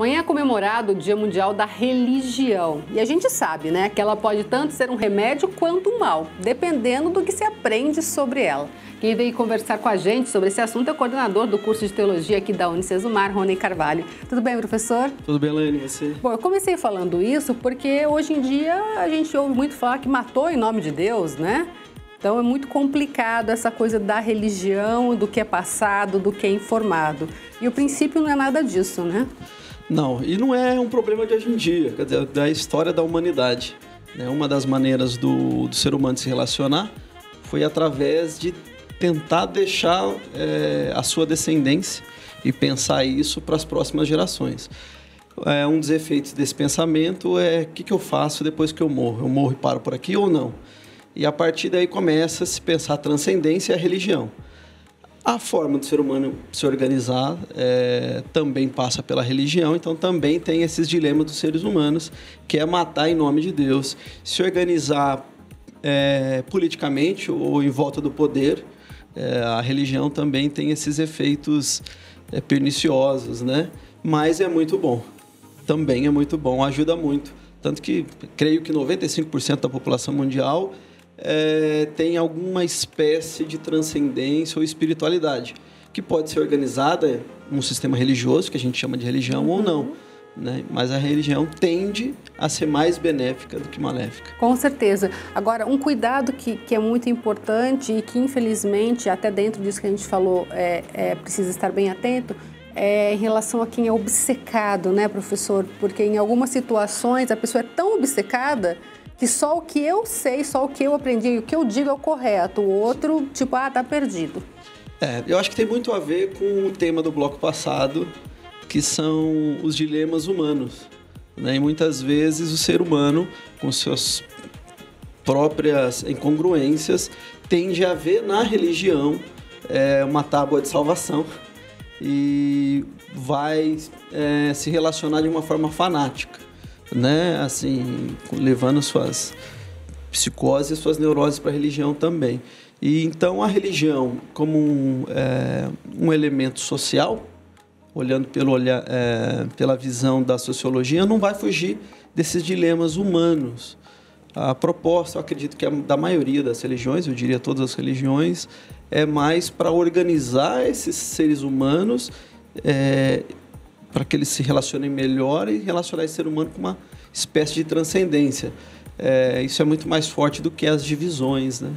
Amanhã é comemorado o Dia Mundial da Religião. E a gente sabe, né, que ela pode tanto ser um remédio quanto um mal, dependendo do que se aprende sobre ela. Quem veio conversar com a gente sobre esse assunto é o coordenador do curso de Teologia aqui da Unicesumar, Rony Carvalho. Tudo bem, professor? Tudo bem, Elaine, e você? Bom, eu comecei falando isso porque hoje em dia a gente ouve muito falar que matou em nome de Deus, né? Então é muito complicado essa coisa da religião, do que é passado, do que é informado. E o princípio não é nada disso, né? Não, e não é um problema de hoje em dia, quer dizer, da história da humanidade. Uma das maneiras do ser humano se relacionar foi através de tentar deixar a sua descendência e pensar isso para as próximas gerações. Um dos efeitos desse pensamento é o que eu faço depois que eu morro? Eu morro e paro por aqui ou não? E a partir daí começa a se pensar a transcendência e a religião. A forma do ser humano se organizar também passa pela religião, então também tem esses dilemas dos seres humanos, que é matar em nome de Deus, se organizar politicamente ou em volta do poder. A religião também tem esses efeitos perniciosos, né? Mas é muito bom, também é muito bom, ajuda muito. Tanto que creio que 95% da população mundial tem alguma espécie de transcendência ou espiritualidade, que pode ser organizada num sistema religioso, que a gente chama de religião, ou não, né? Mas a religião tende a ser mais benéfica do que maléfica. Com certeza. Agora, um cuidado que é muito importante e que, infelizmente, até dentro disso que a gente falou, precisa estar bem atento, em relação a quem é obcecado, né, professor? Porque em algumas situações a pessoa é tão obcecada que só o que eu sei, só o que eu aprendi e o que eu digo é o correto. O outro, tipo, tá perdido. Eu acho que tem muito a ver com o tema do bloco passado, que são os dilemas humanos, né? E muitas vezes o ser humano, com suas próprias incongruências, tende a ver na religião uma tábua de salvação e vai se relacionar de uma forma fanática, né? Assim, levando suas psicoses e suas neuroses para a religião também. E então a religião como um elemento social, olhando pela visão da sociologia, não vai fugir desses dilemas humanos. A proposta, eu acredito que é da maioria das religiões, eu diria todas as religiões, é mais para organizar esses seres humanos para que eles se relacionem melhor e relacionar esse ser humano com uma espécie de transcendência. Isso é muito mais forte do que as divisões, né?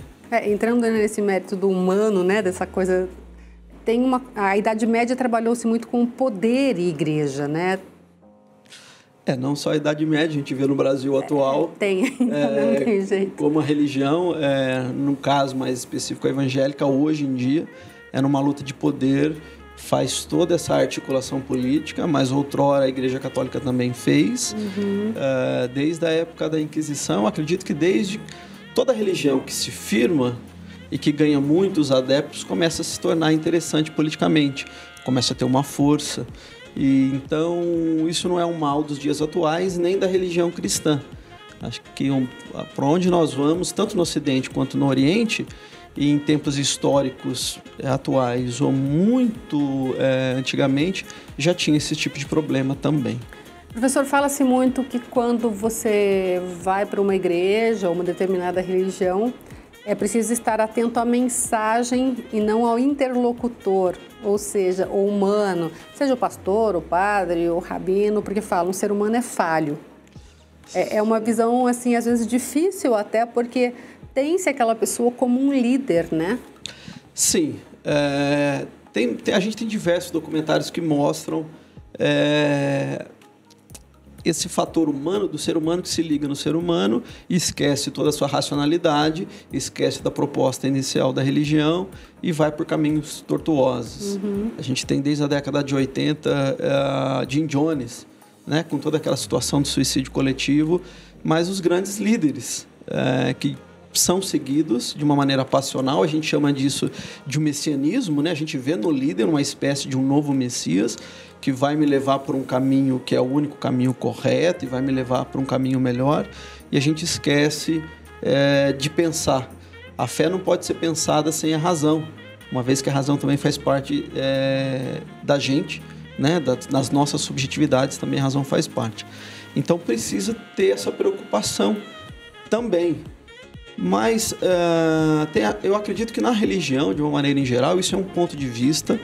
Entrando nesse mérito do humano, né, dessa coisa, a Idade Média trabalhou-se muito com poder e igreja, né? Não só a Idade Média, a gente vê no Brasil atual. Não tem jeito. Como a religião, no caso mais específico a evangélica, hoje em dia, numa luta de poder, faz toda essa articulação política, mas outrora a Igreja Católica também fez. Desde a época da Inquisição, acredito que desde toda religião que se firma e que ganha muitos adeptos, começa a se tornar interessante politicamente, começa a ter uma força. E então isso não é um mal dos dias atuais, nem da religião cristã. Acho que para onde nós vamos, tanto no Ocidente quanto no Oriente, e em tempos históricos atuais ou muito antigamente, já tinha esse tipo de problema também. Professor, fala-se muito que quando você vai para uma igreja ou uma determinada religião, é preciso estar atento à mensagem e não ao interlocutor, ou seja, o humano, seja o pastor, o padre, o rabino, porque falam, o ser humano é falho. É uma visão, assim, às vezes difícil até, porque tem-se aquela pessoa como um líder, né? Sim. A gente tem diversos documentários que mostram esse fator humano, do ser humano que se liga no ser humano e esquece toda a sua racionalidade, esquece da proposta inicial da religião e vai por caminhos tortuosos. A gente tem desde a década de 80 Jim Jones, né, com toda aquela situação de suicídio coletivo, mas os grandes líderes que são seguidos de uma maneira passional, a gente chama disso de um messianismo, né? A gente vê no líder uma espécie de um novo Messias que vai me levar por um caminho que é o único caminho correto e vai me levar por um caminho melhor, e a gente esquece de pensar. A fé não pode ser pensada sem a razão, uma vez que a razão também faz parte da gente, né? Nas nossas subjetividades também a razão faz parte. Então precisa ter essa preocupação também. Mas eu acredito que na religião, de uma maneira em geral, isso é um ponto de vista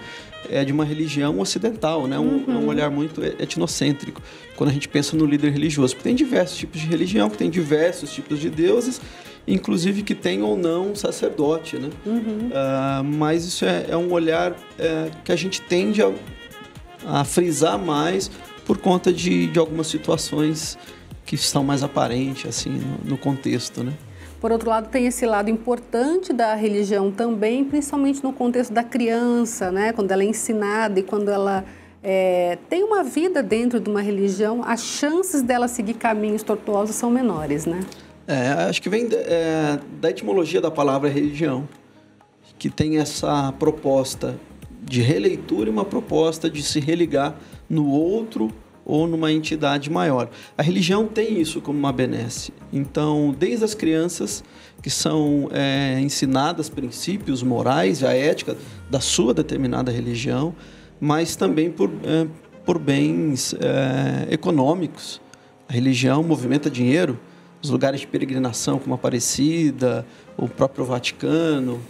de uma religião ocidental, né? Um olhar muito etnocêntrico, quando a gente pensa no líder religioso. Porque tem diversos tipos de religião, que tem diversos tipos de deuses, inclusive que tem ou não sacerdote, né? Mas isso é um olhar que a gente tende a frisar mais por conta de algumas situações que estão mais aparentes assim, no contexto, né? Por outro lado, tem esse lado importante da religião também, principalmente no contexto da criança, né? Quando ela é ensinada e quando ela tem uma vida dentro de uma religião, as chances dela seguir caminhos tortuosos são menores, né? Acho que vem da etimologia da palavra religião, que tem essa proposta de releitura e uma proposta de se religar no outro ou numa entidade maior. A religião tem isso como uma benesse. Então, desde as crianças que são ensinadas princípios morais, a ética da sua determinada religião, mas também por bens econômicos. A religião movimenta dinheiro, os lugares de peregrinação como Aparecida, o próprio Vaticano,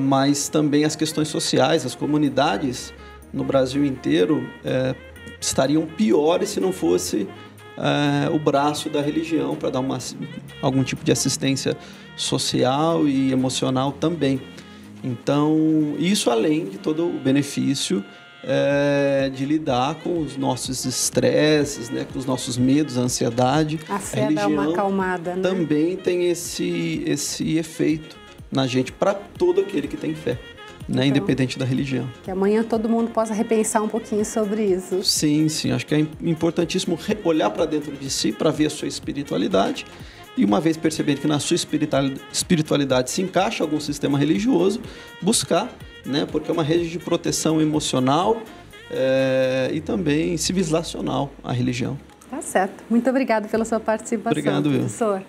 mas também as questões sociais, as comunidades no Brasil inteiro estariam piores se não fosse o braço da religião para dar algum tipo de assistência social e emocional também. Então, isso além de todo o benefício de lidar com os nossos estresses, né, com os nossos medos, a ansiedade. A fé dá uma acalmada, né? Também tem esse efeito na gente para todo aquele que tem fé. Né, então, independente da religião. Que amanhã todo mundo possa repensar um pouquinho sobre isso. Sim, acho que é importantíssimo olhar para dentro de si para ver a sua espiritualidade e uma vez perceber que na sua espiritualidade se encaixa algum sistema religioso, buscar, né, porque é uma rede de proteção emocional e também civilizacional a religião. Tá certo. Muito obrigado pela sua participação, Obrigado, professor.